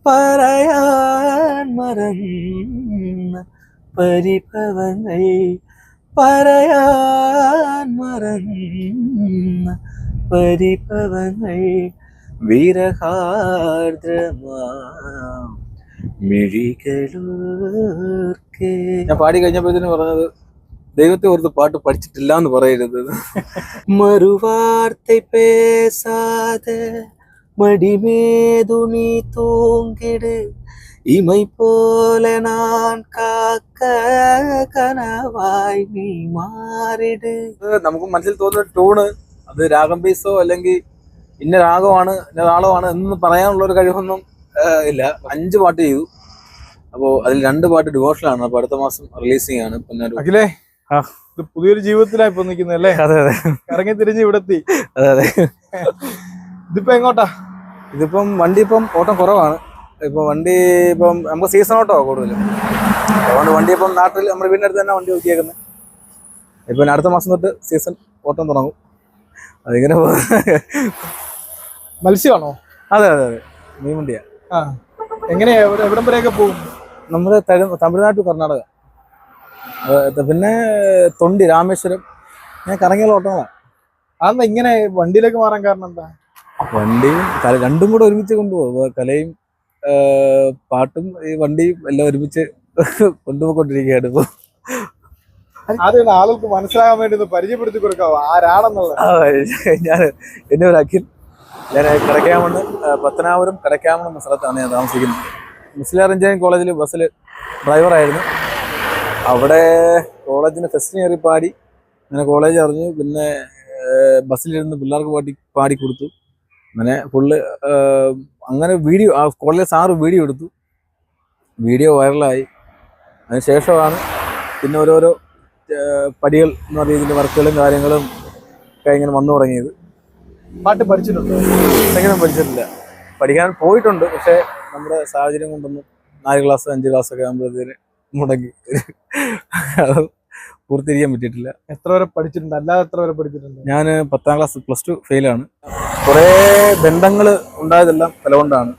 പറയാൻ മറന്ന പരിഭവങ്ങൾ പറയാൻ മറന്ന പരിഭവങ്ങൾ വിരഹാർദ്രമാം മിഴികളോർക്കെ. ഞാൻ പാടി കഴിഞ്ഞപ്പോഴത്തേന് പറഞ്ഞത് ദൈവത്തെ ഓർത്ത് പാട്ട് പഠിച്ചിട്ടില്ല എന്ന് പറയരുത്. മറുവാർത്തെ പേസാത മടിമേതു നീ തൂങ്ങിട് ഇമൈ പോലെ നാൻ കാക്ക കനവായി നീ മാറിട്. നമുക്ക് മനസ്സിൽ തോന്നുന്ന ടൂണ് അത് രാഗം ബേസോ അല്ലെങ്കിൽ ഇന്ന രാഗമാണ് ഇന്ന താളമാണ് എന്ന് പറയാനുള്ള ഒരു കഴിവൊന്നും ഇല്ല. 5 പാട്ട് ചെയ്തു. അപ്പോൾ അതിൽ 2 പാട്ട് ഡിവോഷനാണ്. അപ്പോൾ അടുത്ത മാസം റിലീസിംഗ് ആണ്. പിന്നെ അഖിലേ, ഇത് പുതിയൊരു ജീവിതത്തിലായി ഇപ്പൊ നിൽക്കുന്നല്ലേ? അതെ അതെ, ഇറങ്ങി തിരിഞ്ഞ് ഇവിടെ എത്തി. അതെ അതെ. ഇതിപ്പോ എങ്ങോട്ടാ? ഇതിപ്പം വണ്ടി ഇപ്പം ഓട്ടം കുറവാണ്. ഇപ്പൊ വണ്ടി ഇപ്പം നമുക്ക് സീസൺ ഓട്ടോ കൂടുതലും. അതുകൊണ്ട് വണ്ടി ഇപ്പം നാട്ടിൽ നമ്മുടെ വീടിനടുത്ത് തന്നെ വണ്ടി നോക്കിയേക്കുന്നത്. ഇപ്പം അടുത്ത മാസം തൊട്ട് സീസൺ ഓട്ടം തുടങ്ങും. അതിങ്ങനെ മത്സ്യമാണോ? അതെ അതെ അതെ, മീൻ വണ്ടിയാ. എങ്ങനെയാ എവിടം വരെയൊക്കെ പോകും? നമ്മുടെ തമിഴ്നാട് ടു കർണാടക, പിന്നെ തൊണ്ടി, രാമേശ്വരം. ഞാൻ കറങ്ങിയുള്ള ഓട്ടങ്ങളാണ്. അതെന്താ ഇങ്ങനെ വണ്ടിയിലേക്ക് മാറാൻ കാരണം എന്താ? വണ്ടിയും രണ്ടും കൂടെ ഒരുമിച്ച് കൊണ്ടുപോകും. കലയും പാട്ടും ഈ വണ്ടിയും എല്ലാം ഒരുമിച്ച് കൊണ്ടുപോയിക്കൊണ്ടിരിക്കുകയാണ് ഇപ്പോൾ. ആദ്യം ആളുകൾക്ക് മനസ്സിലാകാൻ വേണ്ടി ഒന്ന് പരിചയപ്പെടുത്തി കൊടുക്കാവോ ആരാണെന്നുള്ളത്? ഞാൻ എൻ്റെ ഒരു അഖിൽ. ഞാൻ കടക്കാമണ്ണ്, പത്തനാപുരം കടക്കാമണ്ണ് എന്ന സ്ഥലത്താണ് ഞാൻ താമസിക്കുന്നത്. മുസ്ലിം എഞ്ചിനീയറിംഗ് കോളേജിൽ ബസ്സിൽ ഡ്രൈവറായിരുന്നു. അവിടെ കോളേജിന് ഫെസ്റ്റിന് കയറി പാടി. അങ്ങനെ കോളേജ് അറിഞ്ഞു. പിന്നെ ബസ്സിലിരുന്ന് പിള്ളേർക്ക് പാടി കൊടുത്തു. അങ്ങനെ ഫുള്ള് അങ്ങനെ വീഡിയോ കോളേജിലെ സാറ് വീഡിയോ എടുത്തു. വീഡിയോ വൈറലായി. അതിനുശേഷമാണ് പിന്നെ ഓരോരോ പടികൾ എന്ന് പറയുന്ന രീതിയിൽ വർക്കുകളും കാര്യങ്ങളും ഒക്കെ ഇങ്ങനെ വന്നു തുടങ്ങിയത്. പാട്ട് പഠിച്ചിട്ടുണ്ടോ? സംഗീതം പഠിച്ചിട്ടില്ല. പഠിക്കാൻ പോയിട്ടുണ്ട്. പക്ഷേ നമ്മുടെ സാഹചര്യം കൊണ്ടൊന്നും 4 ക്ലാസ് 5 ക്ലാസ് ഒക്കെ ആകുമ്പോഴത്തേന് മുടങ്ങി അത് പൂർത്തീകരിക്കാൻ പറ്റിയിട്ടില്ല. എത്ര വരെ പഠിച്ചിട്ടുണ്ട്? അല്ലാതെ എത്ര വരെ പഠിച്ചിട്ടുണ്ട്? ഞാൻ 10ാം ക്ലാസ് +2 ഫെയിലാണ്. കുറേ ബന്ധങ്ങൾ ഉണ്ടായതെല്ലാം വില കൊണ്ടാണ്.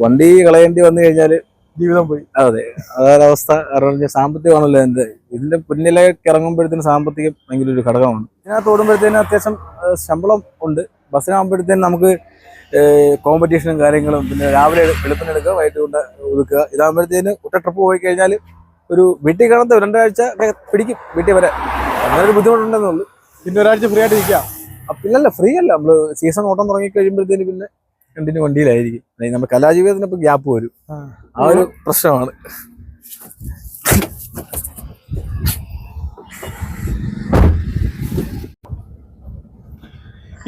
വണ്ടി കളയേണ്ടി വന്നു കഴിഞ്ഞാൽ ജീവിതം പോയി. അതെ, അതൊരവസ്ഥ. കാരണം സാമ്പത്തികമാണല്ലോ ഇതിന്റെ പിന്നിലേക്ക് ഇറങ്ങുമ്പോഴത്തേന് സാമ്പത്തികം ഭയങ്കര ഒരു ഘടകമാണ്. ഇതിനകത്ത് ഓടുമ്പോഴത്തേന് അത്യാവശ്യം ശമ്പളം ഉണ്ട്. ബസ്സിനാകുമ്പോഴത്തേന് നമുക്ക് കോമ്പറ്റീഷനും കാര്യങ്ങളും, പിന്നെ രാവിലെ വെളുപ്പിനെടുക്കുക, വൈകിട്ട് കൊണ്ട് ഒതുക്കുക. ഇതാകുമ്പോഴത്തേന് ഒറ്റ ട്രിപ്പ് പോയി കഴിഞ്ഞാൽ ഒരു വീട്ടിൽ കാണുന്ന 2 ആഴ്ച പിടിക്കും വീട്ടിൽ വരെ. അങ്ങനെ ഒരു ബുദ്ധിമുട്ടുണ്ടെന്നുള്ളൂ. പിന്നെ ഒരാഴ്ച ഫ്രീ ആയിട്ട് ഇരിക്കാം. പിന്നല്ല, ഫ്രീ അല്ല. നമ്മൾ സീസൺ ഓട്ടം തുടങ്ങി കഴിയുമ്പോഴത്തേന് പിന്നെ കണ്ടിന്യൂ വണ്ടിയിലായിരിക്കും. നമ്മുടെ കലാജീവിതത്തിന് ഇപ്പം ഗ്യാപ്പ് വരും. ആ ഒരു പ്രശ്നമാണ്.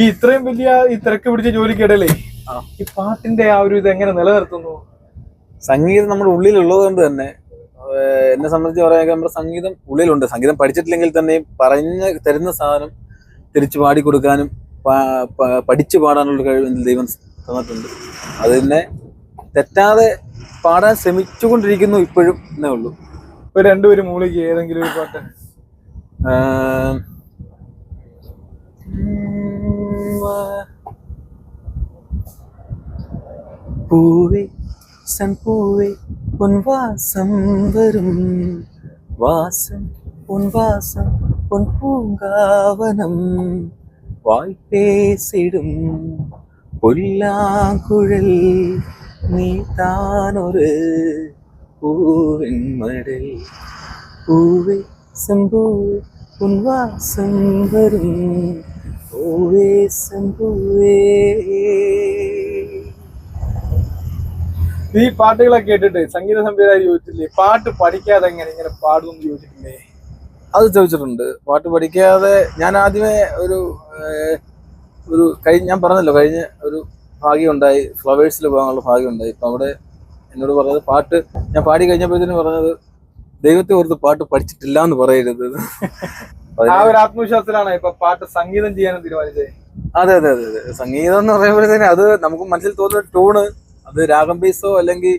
ഈ ഇത്രയും വലിയ ഈ തിരക്ക് പിടിച്ച ജോലിക്കിടയിലേ ഈ പാട്ടിന്റെ ആ ഒരു ഇത് എങ്ങനെ നിലനിർത്തുന്നു? സംഗീതം നമ്മുടെ ഉള്ളിലുള്ളത് കൊണ്ട് തന്നെ എന്നെ സംബന്ധിച്ച് പറയാൻ നമ്മുടെ സംഗീതം ഉള്ളിലുണ്ട്. സംഗീതം പഠിച്ചിട്ടില്ലെങ്കിൽ തന്നെയും പറഞ്ഞ് തരുന്ന സാധനം തിരിച്ചു പാടിക്കൊടുക്കാനും പഠിച്ചു പാടാനുള്ള കഴിവ് ദൈവം തന്നിട്ടുണ്ട്. അത് തന്നെ തെറ്റാതെ പാടാൻ ശ്രമിച്ചുകൊണ്ടിരിക്കുന്നു ഇപ്പോഴും എന്നേ ഉള്ളൂ. ഇപ്പൊ 2 പേര് മൂളിക്ക് ഏതെങ്കിലും ഒരു പാട്ട്. പൂവേ പൂവേ പൊൻ വാസം വരും, വാസം പൊൻ വാസം പൊൻ പൂങ്കാവനം, വായ് പേസിടും പുല്ലാങ്കുഴൽ, നീ താനൊരു പൂവിൻ മടൽ. പൂവേ പൂവേ പൊൻ വാസം വരും, പൂവേ പൂവേ. ഈ പാട്ടുകളൊക്കെ കേട്ടിട്ട് സംഗീത സംവിധായകർ ചോദിച്ചില്ലേ പാട്ട് പഠിക്കാതെ ഇങ്ങനെ പാടും ചോദിച്ചിട്ടില്ലേ? അത് ചോദിച്ചിട്ടുണ്ട്. പാട്ട് പഠിക്കാതെ ഞാൻ ആദ്യമേ ഞാൻ പറഞ്ഞല്ലോ, കഴിഞ്ഞ ഒരു ഭാഗ്യം ഉണ്ടായി, ഫ്ലവേഴ്സിൽ പോകാനുള്ള ഭാഗ്യം ഉണ്ടായി. ഇപ്പം അവിടെ എന്നോട് പറഞ്ഞത് പാട്ട് ഞാൻ പാടി കഴിഞ്ഞപ്പോഴത്തേനും പറഞ്ഞത് ദൈവത്തെ ഓർത്ത് പാട്ട് പഠിച്ചിട്ടില്ല എന്ന് പറയരുത്. ആ ഒരു ആത്മവിശ്വാസത്തിലാണ് ഇപ്പൊ പാട്ട് സംഗീതം ചെയ്യാനും തീരുമാനിച്ചത്. അതെ അതെ അതെ അതെ. സംഗീതം എന്ന് പറയുമ്പോഴത്തേന് അത് നമുക്ക് മനസ്സിൽ തോന്നുന്ന ടൂണ് അത് രാഗം ബേസോ അല്ലെങ്കിൽ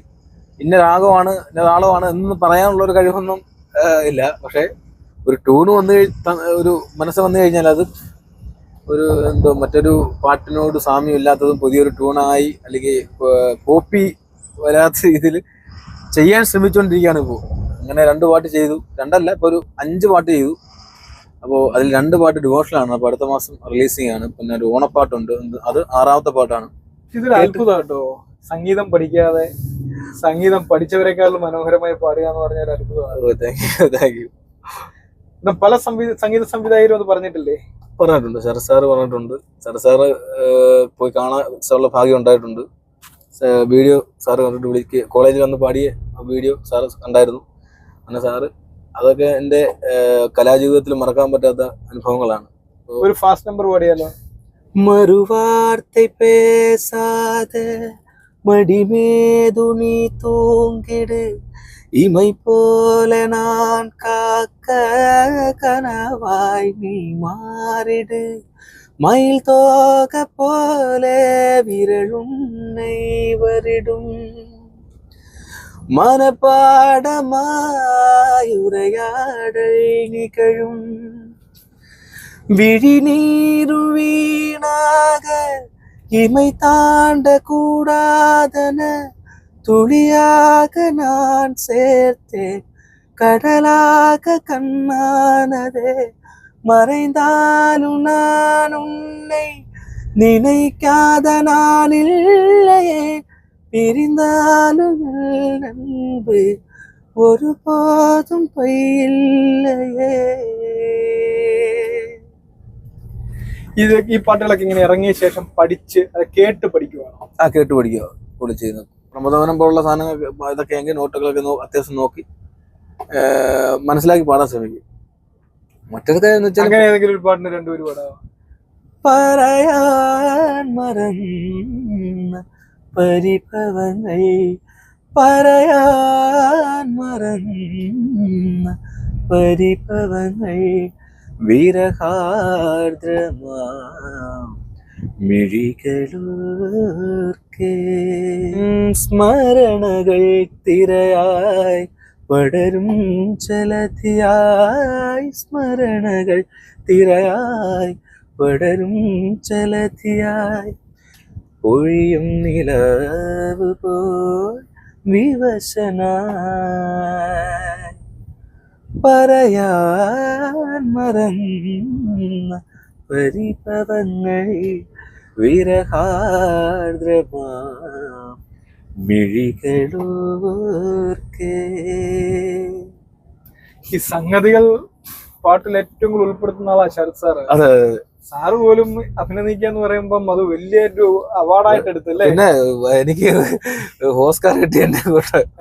ഇന്ന രാഗമാണ് ഇന്ന താളമാണ് എന്ന് പറയാനുള്ള ഒരു കഴിവൊന്നും ഇല്ല. പക്ഷെ ഒരു ടൂണ് ഒരു മനസ്സ് വന്നു കഴിഞ്ഞാൽ അത് ഒരു മറ്റൊരു പാട്ടിനോട് സാമ്യം ഇല്ലാത്തതും പുതിയൊരു ടൂണായി അല്ലെങ്കിൽ കോപ്പി വരാത്ത രീതിയിൽ ചെയ്യാൻ ശ്രമിച്ചുകൊണ്ടിരിക്കുകയാണ് ഇപ്പോൾ. അങ്ങനെ 2 പാട്ട് ചെയ്തു, 2 അല്ല, ഇപ്പോൾ ഒരു 5 പാട്ട് ചെയ്തു. അപ്പോൾ അതിൽ 2 പാട്ട് ഡിവോഷനാണ്. അപ്പോൾ അടുത്ത മാസം റിലീസിംഗ് ആണ്. പിന്നെ ഒരു ഓണപ്പാട്ടുണ്ട്, അത് 6ാമത്തെ പാട്ടാണ്. ഇതൊരു അത്ഭുതം കേട്ടോ. സംഗീതം പഠിക്കാതെ സംഗീതം പഠിച്ചവരെക്കാളും മനോഹരമായി പാടുക എന്ന് പറഞ്ഞാൽ ഒരു അത്ഭുതമാണ്. Thank you. പല സംഗീത സംവിധായകരും അത് പറഞ്ഞിട്ടില്ലേ? പറഞ്ഞിട്ടുണ്ട്, ശരത് സാറ് പറഞ്ഞിട്ടുണ്ട്. ശരത് സാറ് പോയി കാണാൻ ഉള്ള ഭാഗ്യം ഉണ്ടായിട്ടുണ്ട്. വീഡിയോ സാറ് കണ്ടിട്ട് വിളിക്കുക, കോളേജിൽ വന്ന് പാടിയ വീഡിയോ സാറ് കണ്ടായിരുന്നു. അങ്ങനെ സാറ് അതൊക്കെ എൻ്റെ കലാജീവിതത്തിൽ മറക്കാൻ പറ്റാത്ത അനുഭവങ്ങളാണ്. ഒരു ഫാസ്റ്റ് നമ്പർ പാടിയാലോ? മറുവാർத்தை பேசாத மடிமேது நீ தூங்கிடு, இமை போல நான் காக்க கனவாய் நீ மாறிடு, மயில் தோக போல விரலுன்னை வரிடும், மனப்பாடமாயுரையாடல் நிகழும், விழிநீரும் வீணாக இமை தாண்ட கூடாதன துளியாக நான் சேர்த்தேன், கடலாக கண்ணானதே, மறைந்தாலும் நான் உன்னை நினைக்காத நான் இல்லையே, பிரிந்தாலும் நண்பு ஒருபோதும் பொய்யில்லையே. ഈ പാട്ടുകളൊക്കെ ഇങ്ങനെ ഇറങ്ങിയ ശേഷം പഠിച്ച് അത് കേട്ട് പഠിക്കുവാണോ? കേട്ട് പഠിക്കുക കൂടി ചെയ്യുന്നത്. പ്രമോദനം പോലുള്ള സാധനങ്ങൾ ഇതൊക്കെ എങ്കിൽ നോട്ടുകളൊക്കെ അത്യാവശ്യം നോക്കി മനസ്സിലാക്കി പാടാൻ ശ്രമിക്കും. മറ്റൊരു അങ്ങനെ ഏതെങ്കിലും ഒരു പാട്ടിന് 2 വരി പാടാമോ? പറയാൻ മറന്ന പരിഭവങ്ങൾ, പറയാൻ മറന്ന പരിഭവങ്ങൾ, വിരഹാർദ്രമാം മിഴികളോർക്കേ, സ്മരണകൾ തിരയായി പടരും ചലതിയായി, സ്മരണകൾ തിരയായി പടരും ചലതിയായി, ഒഴിയും നിലവ് പോൽ വിവശനായി, പറയാൻ മറന്ന പരിഭവങ്ങൾ, വിരഹാർദ്രമാം മിഴികളോർക്കേ. ഈ സംഗതികൾ പാട്ടിൽ ഏറ്റവും കൂടുതൽ ഉൾപ്പെടുത്തുന്ന ആളാ ശരത് സാറ്. അതെ, സാറ് പോലും അഭിനന്ദിക്കാന്ന് പറയുമ്പം അത് വലിയൊരു അവാർഡായിട്ട് എടുത്തല്ലേ? പിന്നെ എനിക്ക് ഓസ്കാർ കിട്ടിയ എന്റെ കൂടെ